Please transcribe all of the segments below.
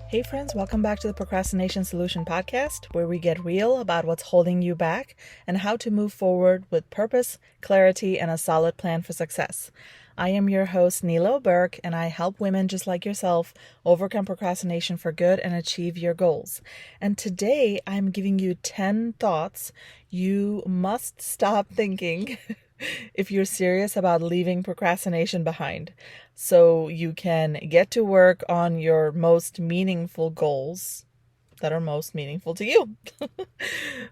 Hey friends, welcome back to the Procrastination Solution Podcast, where we get real about what's holding you back and how to move forward with purpose, clarity, and a solid plan for success. I am your host, Nilo Burke, and I help women just like yourself overcome procrastination for good and achieve your goals. And today I'm giving you 10 thoughts you must stop thinking if you're serious about leaving procrastination behind, so you can get to work on your most meaningful goals that are most meaningful to you.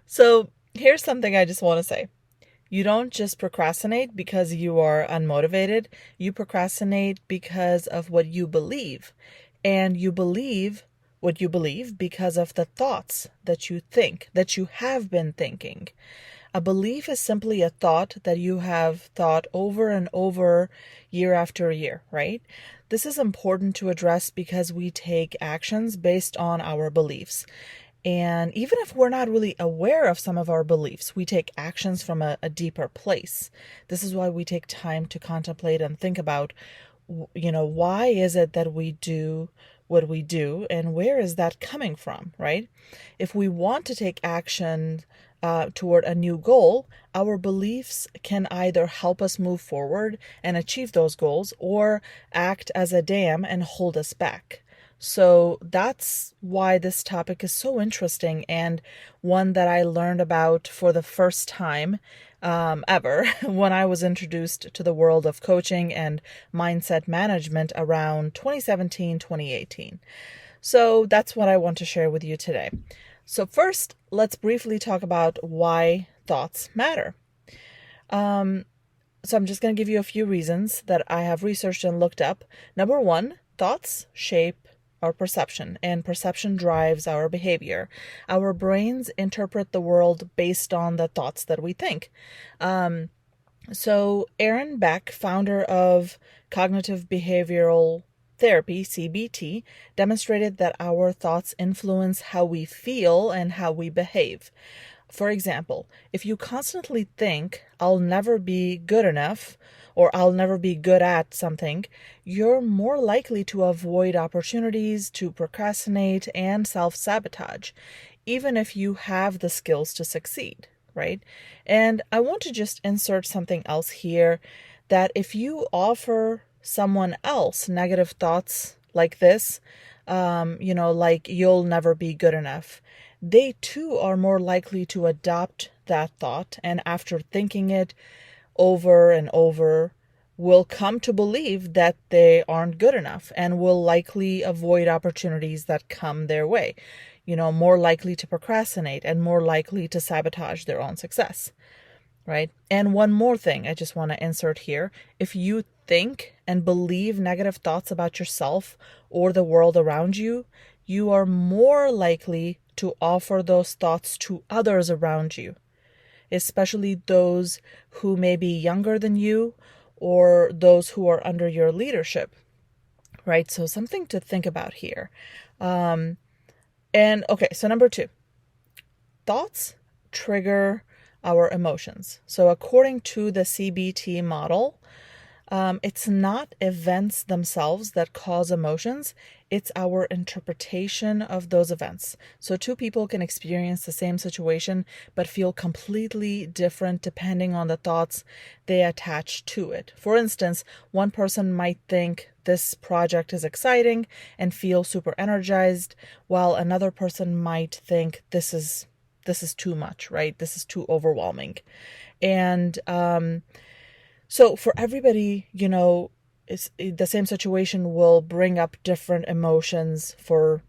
So here's something I just want to say. You don't just procrastinate because you are unmotivated. You procrastinate because of what you believe. And you believe what you believe because of the thoughts that you think, that you have been thinking. A belief is simply a thought that you have thought over and over year after year, right? This is important to address because we take actions based on our beliefs. And even if we're not really aware of some of our beliefs, we take actions from a deeper place. This is why we take time to contemplate and think about, why is it that we do what we do and where is that coming from, right? If we want to take action toward a new goal, our beliefs can either help us move forward and achieve those goals or act as a dam and hold us back. So that's why this topic is so interesting and one that I learned about for the first time ever when I was introduced to the world of coaching and mindset management around 2017, 2018. So that's what I want to share with you today. So first, let's briefly talk about why thoughts matter. So I'm just going to give you a few reasons that I have researched and looked up. Number one, thoughts shape our perception, and perception drives our behavior. Our brains interpret the world based on the thoughts that we think. So Aaron Beck, founder of cognitive behavioral therapy, CBT, demonstrated that our thoughts influence how we feel and how we behave. For example, if you constantly think, I'll never be good enough, or I'll never be good at something, you're more likely to avoid opportunities, to procrastinate, and self-sabotage, even if you have the skills to succeed, right? And I want to just insert something else here, that if you offer someone else negative thoughts like this, like you'll never be good enough, they too are more likely to adopt that thought, and after thinking it over and over, will come to believe that they aren't good enough and will likely avoid opportunities that come their way, more likely to procrastinate and more likely to sabotage their own success. Right? And one more thing I just want to insert here. If you think and believe negative thoughts about yourself or the world around you, you are more likely to offer those thoughts to others around you, especially those who may be younger than you or those who are under your leadership, right? So something to think about here. So number two, thoughts trigger our emotions. So according to the CBT model, it's not events themselves that cause emotions, it's our interpretation of those events. So two people can experience the same situation but feel completely different depending on the thoughts they attach to it. For instance, one person might think this project is exciting and feel super energized, while another person might think this is too much, right? This is too overwhelming. And so for everybody, the same situation will bring up different emotions for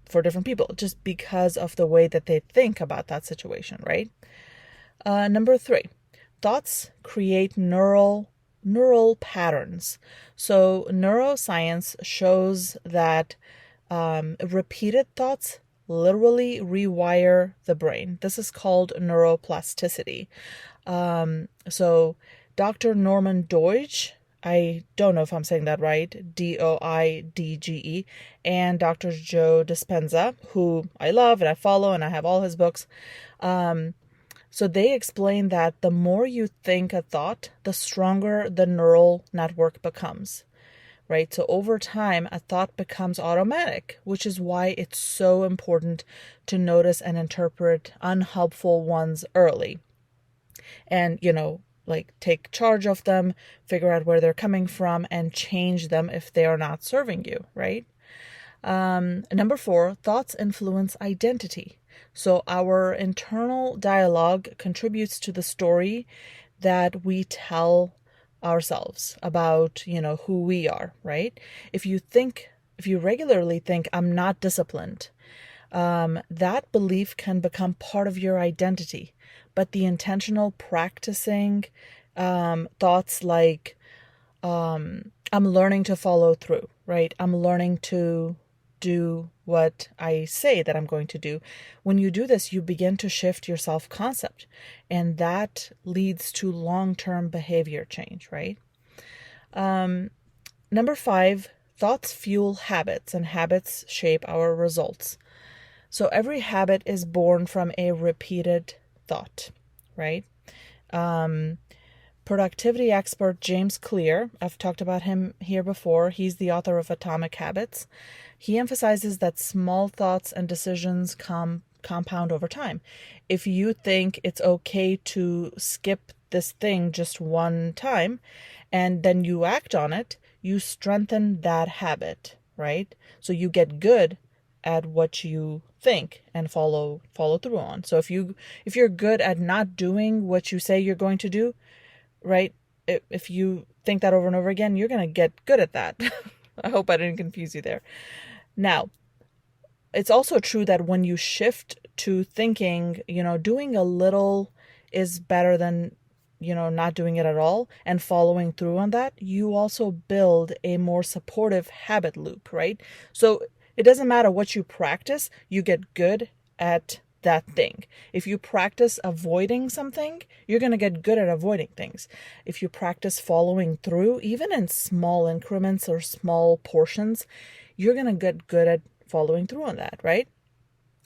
different people just because of the way that they think about that situation, right? Number three, thoughts create neural patterns. So neuroscience shows that repeated thoughts literally rewire the brain. This is called neuroplasticity. So Dr. Norman Doidge, I don't know if I'm saying that right, Doidge, and Dr. Joe Dispenza, who I love and I follow and I have all his books. So they explain that the more you think a thought, the stronger the neural network becomes. right? So over time, a thought becomes automatic, which is why it's so important to notice and interpret unhelpful ones early. And, like take charge of them, figure out where they're coming from, and change them if they are not serving you, right? Number 4, thoughts influence identity. So our internal dialogue contributes to the story that we tell ourselves about, who we are, right? If you regularly think, I'm not disciplined, that belief can become part of your identity. But the intentional practicing thoughts like, I'm learning to follow through, right? I'm learning to do what I say that I'm going to do. When you do this, you begin to shift your self-concept, and that leads to long-term behavior change, right? Number 5, thoughts fuel habits, and habits shape our results. So every habit is born from a repeated thought, right? Productivity expert James Clear, I've talked about him here before. He's the author of Atomic Habits. He emphasizes that small thoughts and decisions compound over time. If you think it's okay to skip this thing just one time and then you act on it, you strengthen that habit, right? So you get good at what you think and follow through on. So if you're good at not doing what you say you're going to do, right? If you think that over and over again, you're going to get good at that. I hope I didn't confuse you there. Now, it's also true that when you shift to thinking, doing a little is better than, not doing it at all, and following through on that, you also build a more supportive habit loop, right? So it doesn't matter what you practice, you get good at that thing. If you practice avoiding something, you're going to get good at avoiding things. If you practice following through, even in small increments or small portions, you're going to get good at following through on that, right?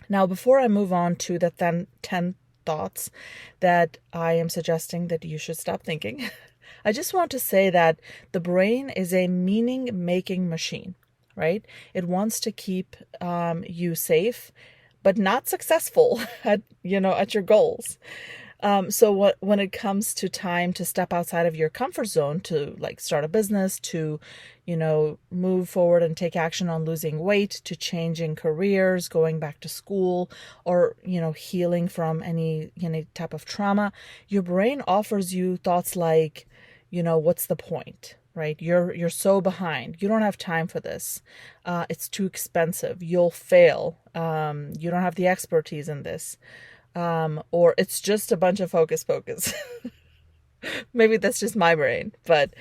Now, before I move on to the 10 thoughts that I am suggesting that you should stop thinking, I just want to say that the brain is a meaning-making machine, right? It wants to keep you safe, but not successful at your goals. So when it comes to time to step outside of your comfort zone, to like start a business, to, move forward and take action on losing weight, to changing careers, going back to school, or, healing from any type of trauma, your brain offers you thoughts like, what's the point? Right? You're so behind. You don't have time for this. It's too expensive. You'll fail. You don't have the expertise in this. Or it's just a bunch of hocus pocus. Maybe that's just my brain. But,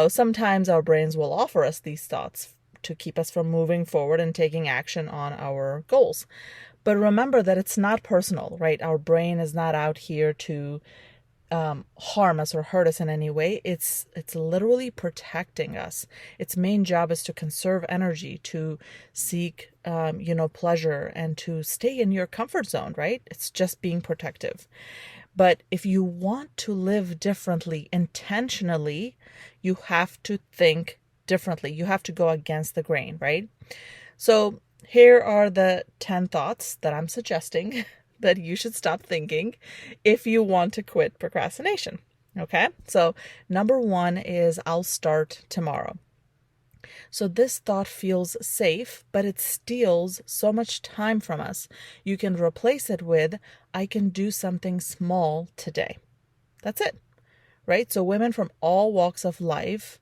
sometimes our brains will offer us these thoughts to keep us from moving forward and taking action on our goals. But remember that it's not personal, right? Our brain is not out here to harm us or hurt us in any way. It's literally protecting us. Its main job is to conserve energy, to seek pleasure, and to stay in your comfort zone, right? It's just being protective. But if you want to live differently intentionally, you have to think differently. You have to go against the grain, right? So here are the 10 thoughts that I'm suggesting that you should stop thinking if you want to quit procrastination. Okay? So number 1 is, I'll start tomorrow. So this thought feels safe, but it steals so much time from us. You can replace it with, I can do something small today. That's it, right? So women from all walks of life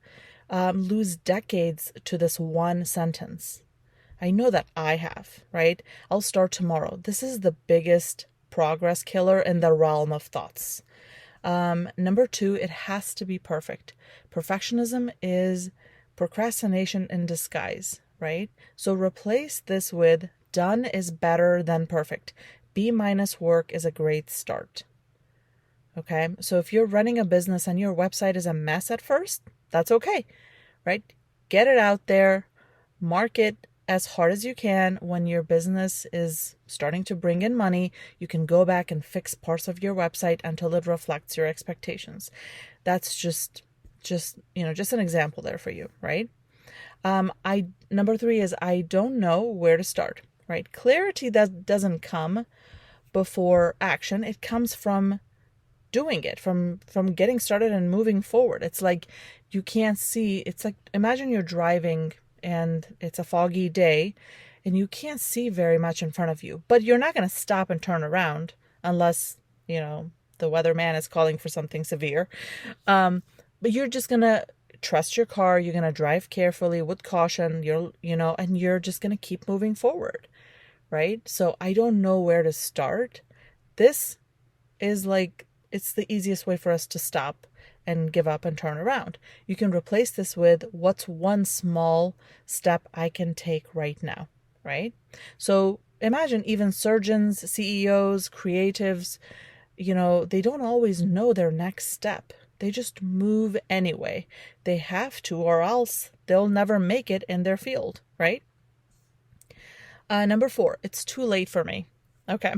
lose decades to this one sentence. I know that I have, right? I'll start tomorrow. This is the biggest progress killer in the realm of thoughts. Number 2, it has to be perfect. Perfectionism is procrastination in disguise, right? So replace this with, done is better than perfect. B- work is a great start. Okay? So if you're running a business and your website is a mess at first, that's okay, right? Get it out there, market as hard as you can. When your business is starting to bring in money, you can go back and fix parts of your website until it reflects your expectations. That's just an example there for you, right? Number three is I don't know where to start, right? Clarity that doesn't come before action. It comes from doing it, from getting started and moving forward. It's like you can't see. It's like imagine you're driving and it's a foggy day and you can't see very much in front of you, but you're not going to stop and turn around unless, the weatherman is calling for something severe. But you're just going to trust your car. You're going to drive carefully with caution. And you're just going to keep moving forward, right? So I don't know where to start. This is like, it's the easiest way for us to stop and give up and turn around. You can replace this with what's one small step I can take right now, right? So imagine even surgeons, CEOs, creatives, they don't always know their next step. They just move anyway. They have to, or else they'll never make it in their field, right? Number 4, it's too late for me. Okay.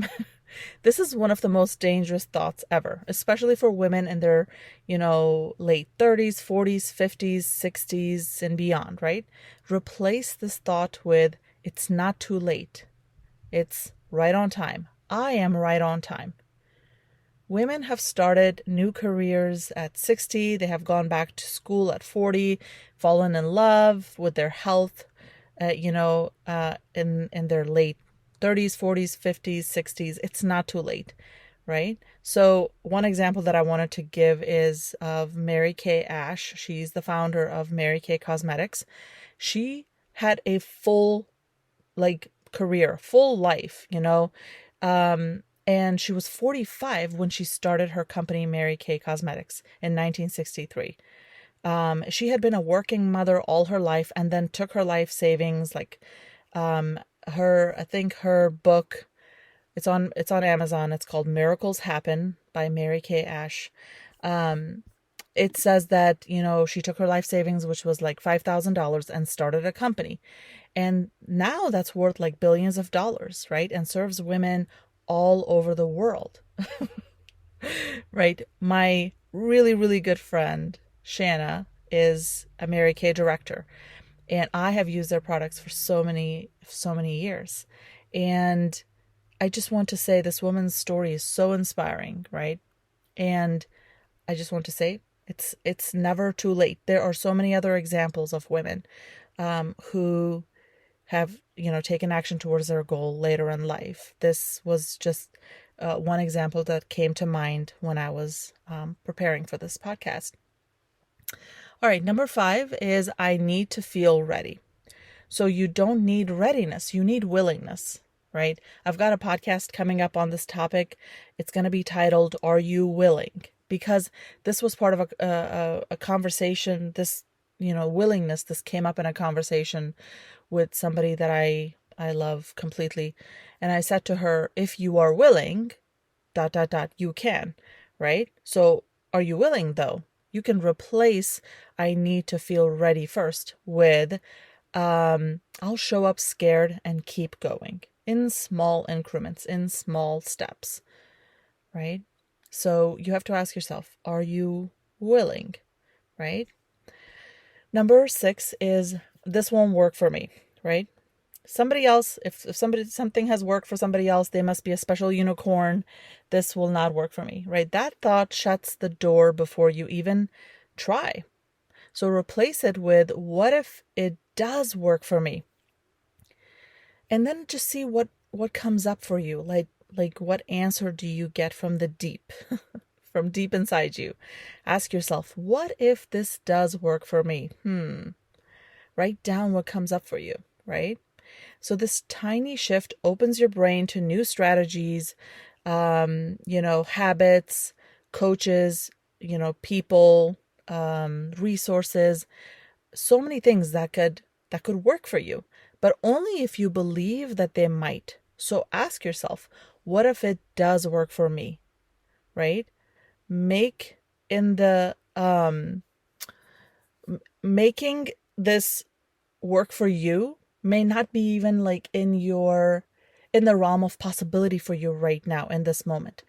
This is one of the most dangerous thoughts ever, especially for women in their, late 30s, 40s, 50s, 60s, and beyond, right? Replace this thought with, it's not too late. It's right on time. I am right on time. Women have started new careers at 60. They have gone back to school at 40, fallen in love with their health, in their late 30s, 40s, 50s, 60s. It's not too late, right? So one example that I wanted to give is of Mary Kay Ash. She's the founder of Mary Kay Cosmetics. She had a full career, full life, and she was 45 when she started her company, Mary Kay Cosmetics, in 1963. She had been a working mother all her life and then took her life savings, her book, it's on Amazon. It's called Miracles Happen by Mary Kay Ash. It says that, she took her life savings, which was like $5,000, and started a company. And now that's worth like billions of dollars, right? And serves women all over the world, right? My really, really good friend, Shanna, is a Mary Kay director. And I have used their products for so many years. And I just want to say this woman's story is so inspiring, right? And I just want to say it's never too late. There are so many other examples of women who have, taken action towards their goal later in life. This was just one example that came to mind when I was preparing for this podcast. All right, number 5 is I need to feel ready. So you don't need readiness, you need willingness, right? I've got a podcast coming up on this topic. It's going to be titled, Are You Willing? Because this was part of a conversation, this, willingness, this came up in a conversation with somebody that I love completely. And I said to her, if you are willing, ... you can, right? So are you willing though? You can replace I need to feel ready first with I'll show up scared and keep going in small increments, in small steps, right? So you have to ask yourself, are you willing, right? Number 6 is this won't work for me, right? Somebody else, if something has worked for somebody else, they must be a special unicorn. This will not work for me, right? That thought shuts the door before you even try. So replace it with, what if it does work for me? And then just see what comes up for you. Like what answer do you get from the deep, from deep inside you? Ask yourself, what if this does work for me? Write down what comes up for you, right? So this tiny shift opens your brain to new strategies, habits, coaches, people, resources, so many things that could work for you, but only if you believe that they might. So ask yourself, what if it does work for me, right? Making this work for you may not be even like in your in the realm of possibility for you right now in this moment.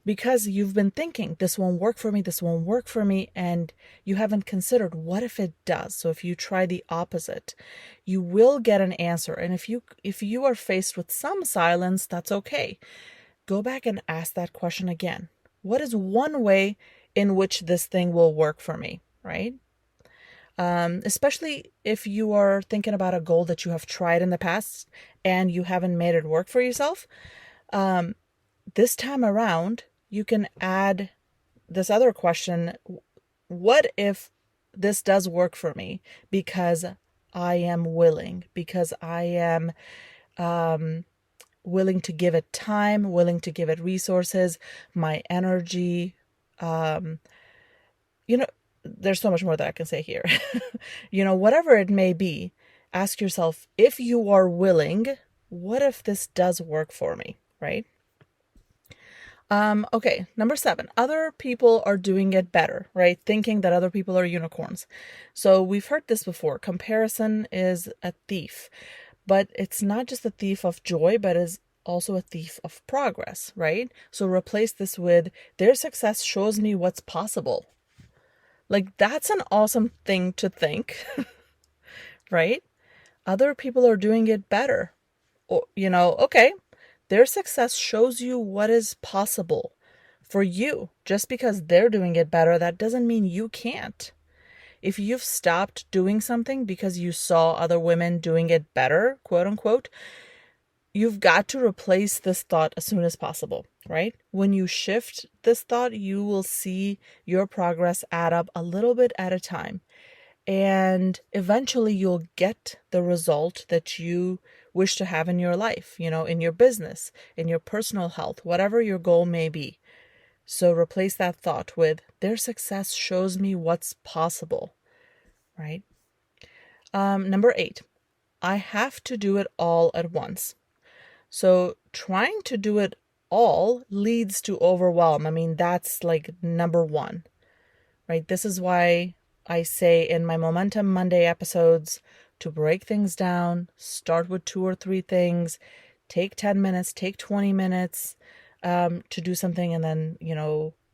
Because you've been thinking, this won't work for me, this won't work for me, and you haven't considered, what if it does? So if you try the opposite, you will get an answer. And if you are faced with some silence, that's okay. Go back and ask that question again. What is one way in which this thing will work for me, right? Especially if you are thinking about a goal that you have tried in the past and you haven't made it work for yourself. This time around, you can add this other question. What if this does work for me because I am willing, because I am willing to give it time, willing to give it resources, my energy. There's so much more that I can say here. Whatever it may be, ask yourself, if you are willing, what if this does work for me, right? Okay, number 7, other people are doing it better, right? Thinking that other people are unicorns. So we've heard this before. Comparison is a thief, but it's not just a thief of joy, but is also a thief of progress, right? So replace this with, their success shows me what's possible. Like, that's an awesome thing to think, right? Other people are doing it better. Okay, their success shows you what is possible for you. Just because they're doing it better, that doesn't mean you can't. If you've stopped doing something because you saw other women doing it better, quote unquote, you've got to replace this thought as soon as possible, right? When you shift this thought, you will see your progress add up a little bit at a time. And eventually you'll get the result that you wish to have in your life, in your business, in your personal health, whatever your goal may be. So replace that thought with, their success shows me what's possible, right? Number 8, I have to do it all at once. So trying to do it all leads to overwhelm. I mean, that's like number 1, right? This is why I say in my Momentum Monday episodes to break things down, start with 2 or 3 things, take 10 minutes, take 20 minutes to do something, and then,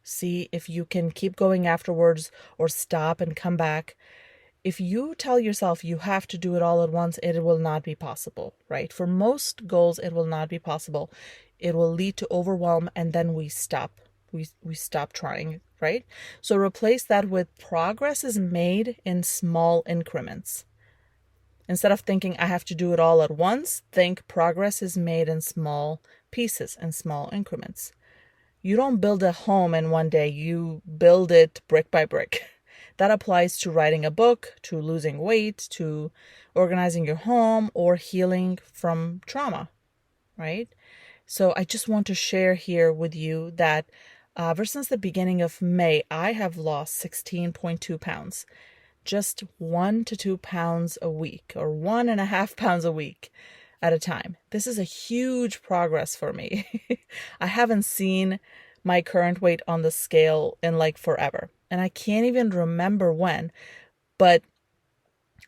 see if you can keep going afterwards or stop and come back. If you tell yourself you have to do it all at once, it will not be possible, right? For most goals, it will not be possible. It will lead to overwhelm, and then we stop. We stop trying, right? So replace that with, progress is made in small increments. Instead of thinking I have to do it all at once, think progress is made in small pieces and small increments. You don't build a home in one day, you build it brick by brick. That applies to writing a book, to losing weight, to organizing your home, or healing from trauma, right? So I just want to share here with you that ever since the beginning of May, I have lost 16.2 pounds. Just 1 to 2 pounds a week, or 1.5 pounds a week at a time. This is a huge progress for me. I haven't seen my current weight on the scale in like forever. And I can't even remember when, but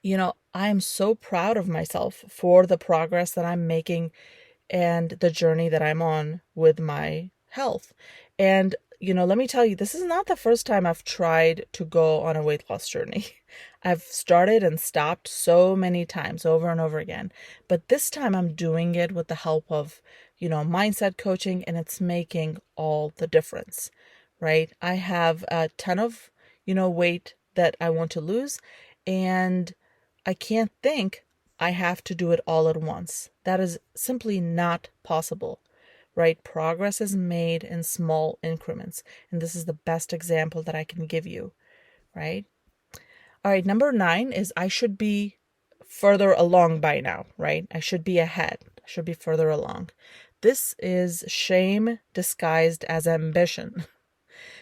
I am so proud of myself for the progress that I'm making and the journey that I'm on with my health. And, let me tell you, this is not the first time I've tried to go on a weight loss journey. I've started and stopped so many times over and over again. But this time I'm doing it with the help of, mindset coaching, and it's making all the difference, right? I have a ton of, weight that I want to lose, and I can't think I have to do it all at once. That is simply not possible, right? Progress is made in small increments, and this is the best example that I can give you, right? All right, number 9 is, I should be further along by now, right? I should be ahead. I should be further along. This is shame disguised as ambition.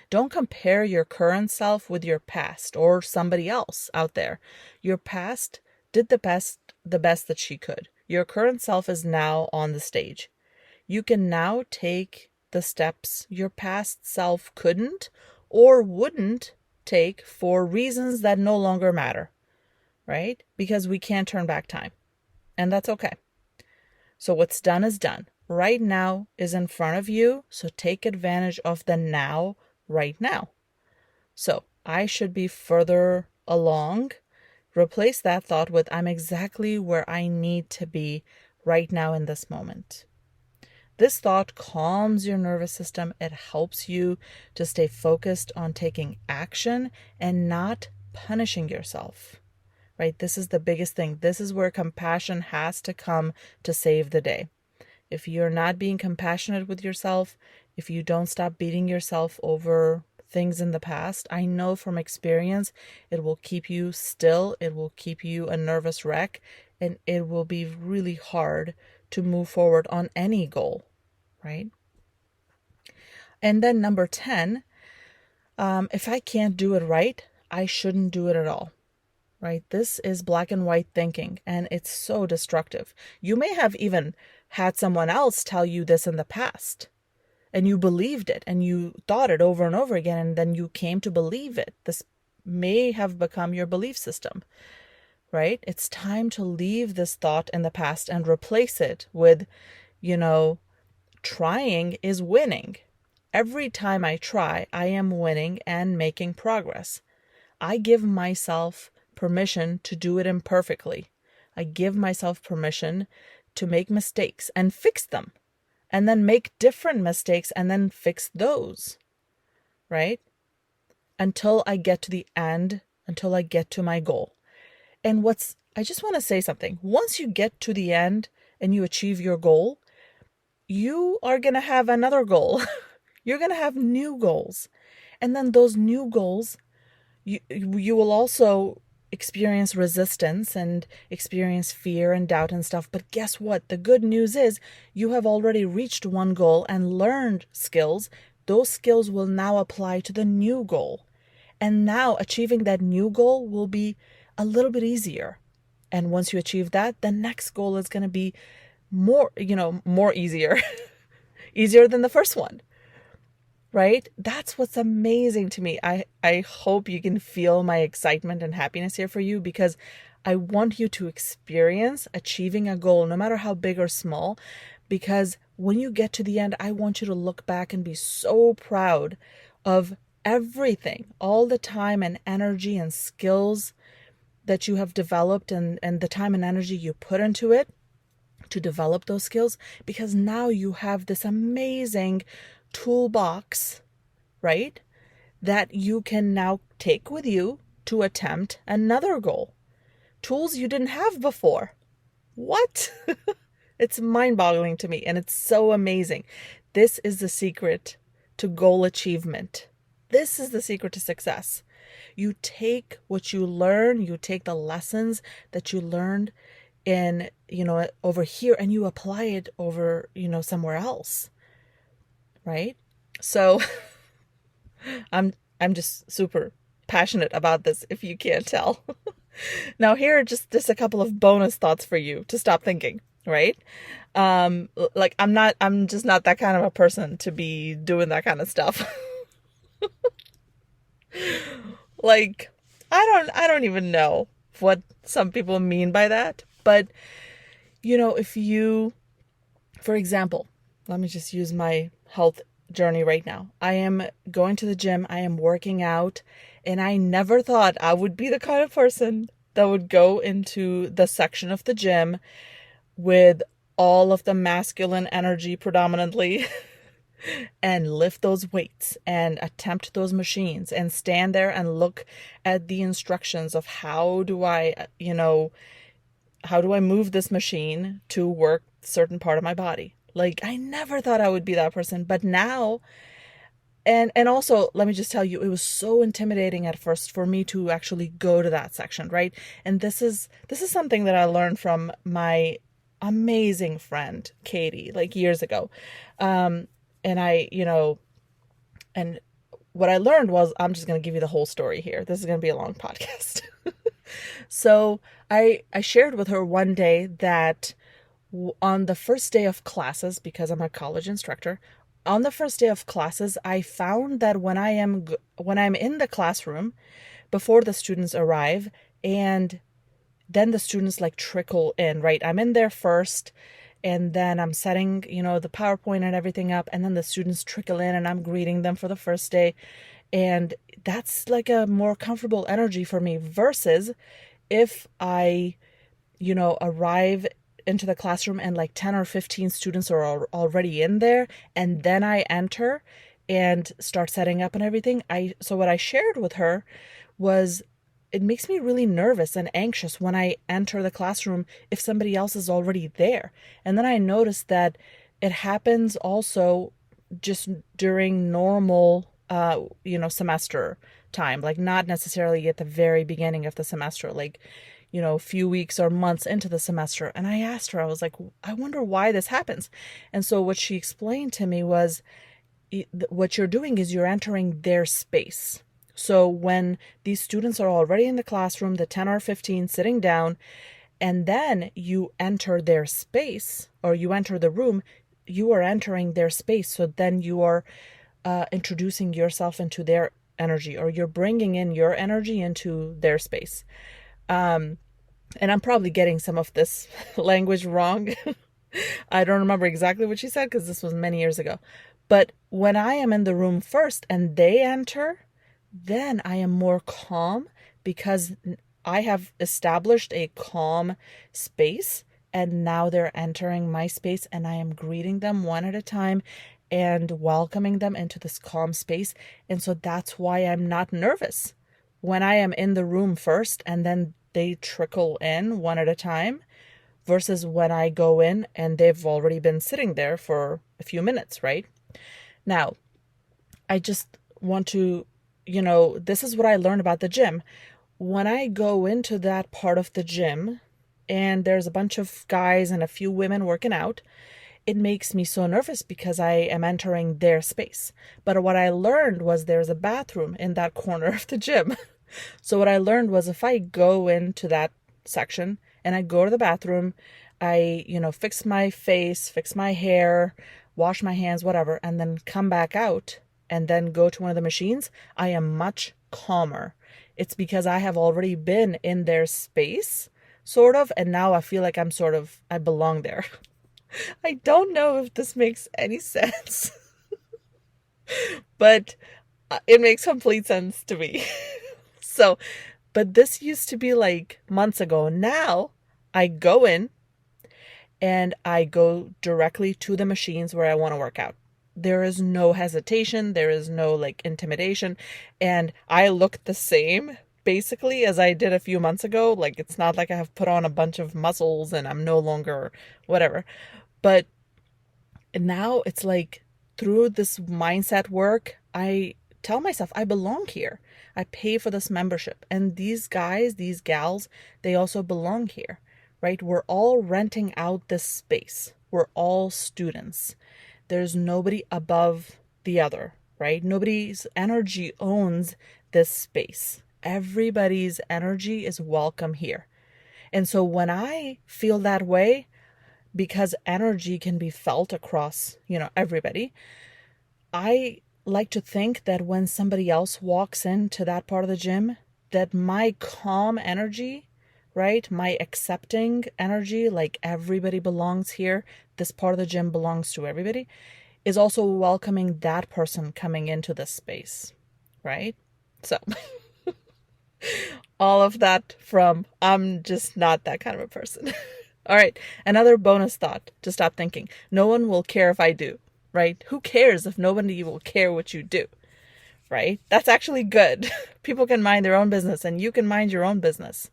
Don't compare your current self with your past or somebody else out there. Your past did the best that she could. Your current self is now on the stage. You can now take the steps your past self couldn't or wouldn't take for reasons that no longer matter, right? Because we can't turn back time, and that's okay. So what's done is done. Right now is in front of you, so take advantage of the now right now. So I should be further along. Replace that thought with I'm exactly where I need to be right now in this moment. This thought calms your nervous system. It helps you to stay focused on taking action and not punishing yourself, right? This is the biggest thing. This is where compassion has to come to save the day. If you're not being compassionate with yourself, if you don't stop beating yourself over things in the past, I know from experience, it will keep you still. It will keep you a nervous wreck, and it will be really hard to move forward on any goal, right? And then number 10, if I can't do it right, I shouldn't do it at all, right? This is black and white thinking, and it's so destructive. You may have even had someone else tell you this in the past, and you believed it, and you thought it over and over again, and then you came to believe it. This may have become your belief system, right? It's time to leave this thought in the past and replace it with, trying is winning. Every time I try, I am winning and making progress. I give myself permission to do it imperfectly. I give myself permission to make mistakes and fix them, and then make different mistakes and then fix those, right? Until I get to the end, until I get to my goal. And I just want to say something. Once you get to the end and you achieve your goal, you are going to have another goal. You're going to have new goals. And then those new goals, you will also experience resistance and experience fear and doubt and stuff. But guess what? The good news is you have already reached one goal and learned skills. Those skills will now apply to the new goal. And now achieving that new goal will be a little bit easier. And once you achieve that, the next goal is going to be more easier, easier than the first one, right? That's what's amazing to me. I hope you can feel my excitement and happiness here for you, because I want you to experience achieving a goal, no matter how big or small, because when you get to the end, I want you to look back and be so proud of everything, all the time and energy and skills that you have developed, and the time and energy you put into it to develop those skills, because now you have this amazing toolbox, right? That you can now take with you to attempt another goal. Tools you didn't have before. What? It's mind-boggling to me, and it's so amazing. This is the secret to goal achievement. This is the secret to success. You take what you learn, you take the lessons that you learned in, over here, and you apply it over, somewhere else. Right? So I'm just super passionate about this, if you can't tell. Now here are just a couple of bonus thoughts for you to stop thinking, right? I'm just not that kind of a person to be doing that kind of stuff. I don't even know what some people mean by that. But, if you, for example, let me just use my health journey right now. I am going to the gym, I am working out, and I never thought I would be the kind of person that would go into the section of the gym with all of the masculine energy predominantly and lift those weights and attempt those machines and stand there and look at the instructions of how do I move this machine to work a certain part of my body. I never thought I would be that person, but now, and also, let me just tell you, it was so intimidating at first for me to actually go to that section, right? And this is something that I learned from my amazing friend, Katie, years ago. And and what I learned was, I'm just going to give you the whole story here. This is going to be a long podcast. So I shared with her one day that on the first day of classes, because I'm a college instructor, on the first day of classes, I found that when I'm in the classroom before the students arrive, and then the students trickle in, right? I'm in there first, And then I'm setting, the PowerPoint and everything up, and then the students trickle in and I'm greeting them for the first day. And that's like a more comfortable energy for me versus if I, arrive into the classroom and like 10 or 15 students are already in there, and then I enter and start setting up and everything. So what I shared with her was, it makes me really nervous and anxious when I enter the classroom if somebody else is already there. And then I noticed that it happens also just during normal, semester time, like not necessarily at the very beginning of the semester, like, a few weeks or months into the semester. And I asked her, I was like, I wonder why this happens. And so what she explained to me was, what you're doing is you're entering their space. So when these students are already in the classroom, the 10 or 15 sitting down, and then you enter their space or you enter the room, you are entering their space. So then you are introducing yourself into their energy, or you're bringing in your energy into their space. And I'm probably getting some of this language wrong. I don't remember exactly what she said because this was many years ago. But when I am in the room first and they enter, then I am more calm because I have established a calm space, and now they're entering my space and I am greeting them one at a time and welcoming them into this calm space. And so that's why I'm not nervous when I am in the room first and then they trickle in one at a time, versus when I go in and they've already been sitting there for a few minutes, right? Now, I just want to, this is what I learned about the gym. When I go into that part of the gym and there's a bunch of guys and a few women working out, it makes me so nervous because I am entering their space. But what I learned was there's a bathroom in that corner of the gym. So what I learned was, if I go into that section and I go to the bathroom, I, fix my face, fix my hair, wash my hands, whatever, and then come back out and then go to one of the machines, I am much calmer. It's because I have already been in their space, sort of, and now I feel like I belong there. I don't know if this makes any sense, but it makes complete sense to me. So, but this used to be like months ago. Now I go in and I go directly to the machines where I want to work out. There is no hesitation. There is no like intimidation. And I look the same basically as I did a few months ago. Like, it's not like I have put on a bunch of muscles and I'm no longer whatever. But now it's like, through this mindset work, I tell myself I belong here. I pay for this membership. And these guys, these gals, they also belong here, right? We're all renting out this space. We're all students. There's nobody above the other, right? Nobody's energy owns this space. Everybody's energy is welcome here. And so when I feel that way, because energy can be felt across, everybody, I like to think that when somebody else walks into that part of the gym, that my calm energy, right, my accepting energy, like everybody belongs here, this part of the gym belongs to everybody, is also welcoming that person coming into this space, right? So all of that from, I'm just not that kind of a person. All right, another bonus thought to stop thinking. No one will care if I do, right? Who cares if nobody will care what you do, right? That's actually good. People can mind their own business and you can mind your own business,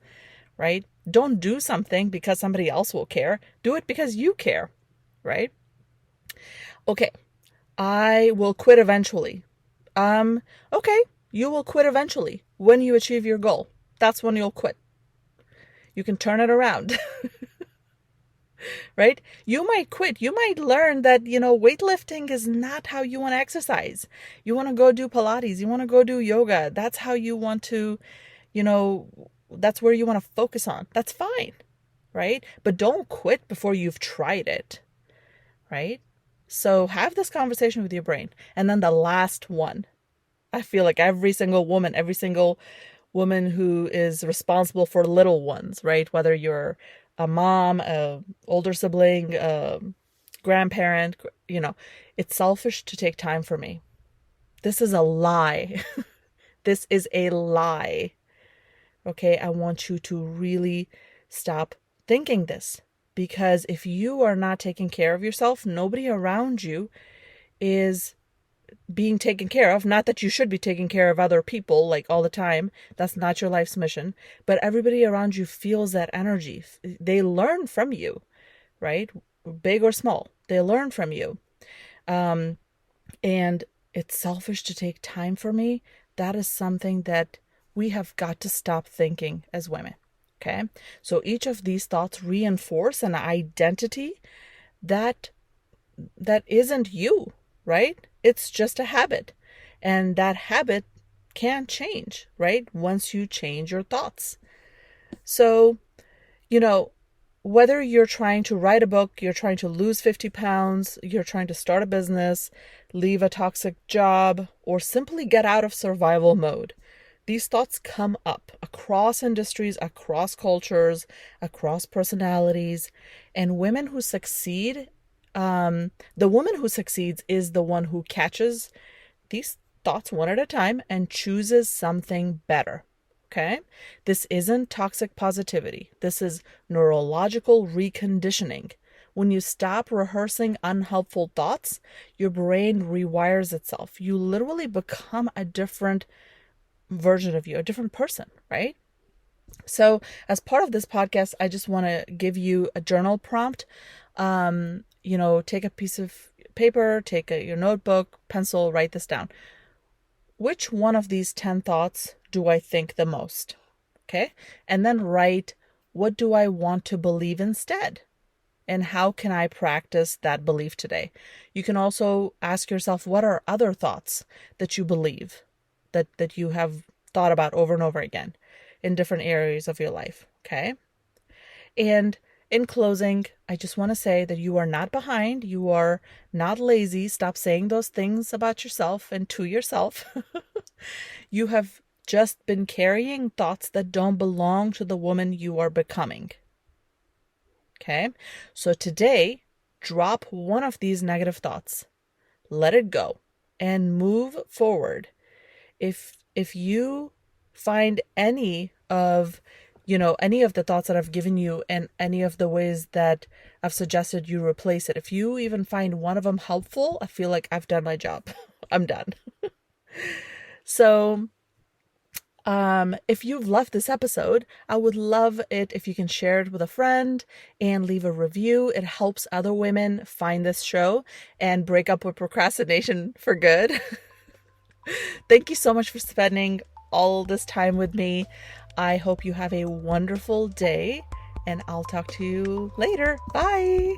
right? Don't do something because somebody else will care. Do it because you care, right? Okay, I will quit eventually. Okay, you will quit eventually when you achieve your goal. That's when you'll quit. You can turn it around. Right? You might quit. You might learn that, weightlifting is not how you want to exercise. You want to go do Pilates. You want to go do yoga. That's how you want to, that's where you want to focus on. That's fine. Right? But don't quit before you've tried it. Right? So have this conversation with your brain. And then the last one. I feel like every single woman who is responsible for little ones, right? Whether you're a mom, a older sibling, a grandparent, it's selfish to take time for me. This is a lie. This is a lie. Okay, I want you to really stop thinking this, because if you are not taking care of yourself, nobody around you is being taken care of. Not that you should be taking care of other people like all the time. That's not your life's mission. But everybody around you feels that energy. They learn from you, right? Big or small, they learn from you. And it's selfish to take time for me. That is something that we have got to stop thinking as women. Okay. So each of these thoughts reinforce an identity that isn't you, right? It's just a habit. And that habit can change, right? Once you change your thoughts. So, whether you're trying to write a book, you're trying to lose 50 pounds, you're trying to start a business, leave a toxic job, or simply get out of survival mode, these thoughts come up across industries, across cultures, across personalities. And women who succeed, the woman who succeeds is the one who catches these thoughts one at a time and chooses something better. Okay? This isn't toxic positivity. This is neurological reconditioning. When you stop rehearsing unhelpful thoughts, your brain rewires itself. You literally become a different version of you, a different person, right? So as part of this podcast, I just want to give you a journal prompt. Take a piece of paper, take your notebook, pencil, write this down. Which one of these 10 thoughts do I think the most? Okay. And then write, what do I want to believe instead? And how can I practice that belief today? You can also ask yourself, what are other thoughts that you believe, that you have thought about over and over again in different areas of your life? Okay. And in closing, I just want to say that you are not behind. You are not lazy. Stop saying those things about yourself and to yourself. You have just been carrying thoughts that don't belong to the woman you are becoming. Okay? So today, drop one of these negative thoughts. Let it go and move forward. If you find any of the thoughts that I've given you and any of the ways that I've suggested you replace it, if you even find one of them helpful, I feel like I've done my job. I'm done. So, if you've loved this episode, I would love it if you can share it with a friend and leave a review. It helps other women find this show and break up with procrastination for good. Thank you so much for spending all this time with me. I hope you have a wonderful day, and I'll talk to you later. Bye.